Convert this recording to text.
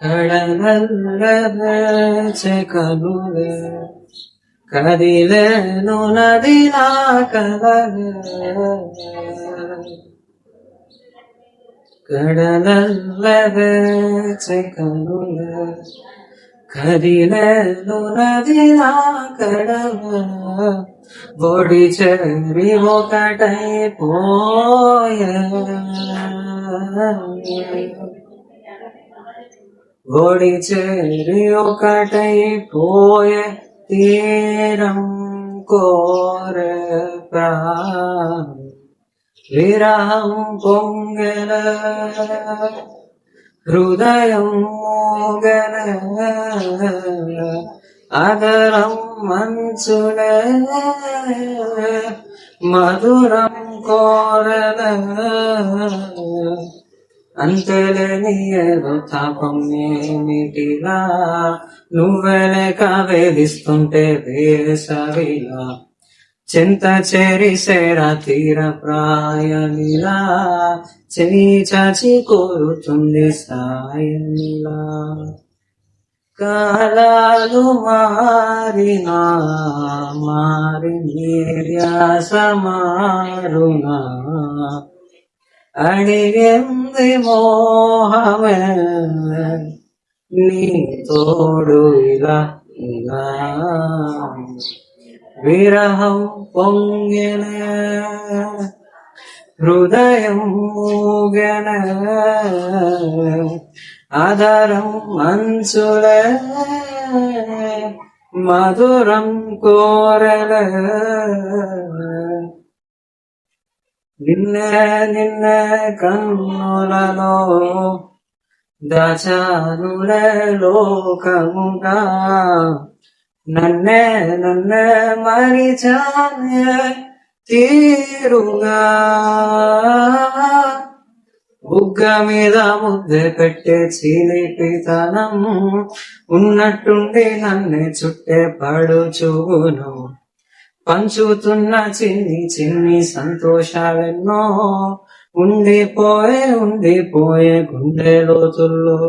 కడలల్లే కనులే కదిలేను నది నా కలలే కడలల్లే కనులే కదిలేను నది నా కడలే బొడి చెరి ఒకటైపోయే బొడి చెరి ఒకటైపోయే తీరం కోరే విరహం పొంగల హృదయం మోగల అదరం మంచుల మధురం కోరల అంతలేని ఏదో తాపం ఏమిటిలా నువ్వెలక వేధిస్తుంటే వేసవిలా చింత చెరిసేరా తీర ప్రాయమిలా చెయ్యి చాచి కోరుతుంది సాయమిలా కాలాలు మారినా మారి ధ్యాస మారునా అడిగింది మోహమే నీ తోడు ఇలా ఇలా విరహం పొంగిన హృదయం మూగన ఆధారం మంచుల మధురం కోరల నిన్న నిన్న కన్నులలో దాచానుల లోకముగా నన్నే నన్నే మరిచానే తీరుగా బుగ్గ మీద ముద్ద పెట్టే చిలిపితనం ఉన్నట్టుండి నన్నే చుట్టే పడుచును పంచుతున్న చిన్ని చిన్ని సంతోషాలెన్నో ఉండిపోయే గుండె లోతుల్లో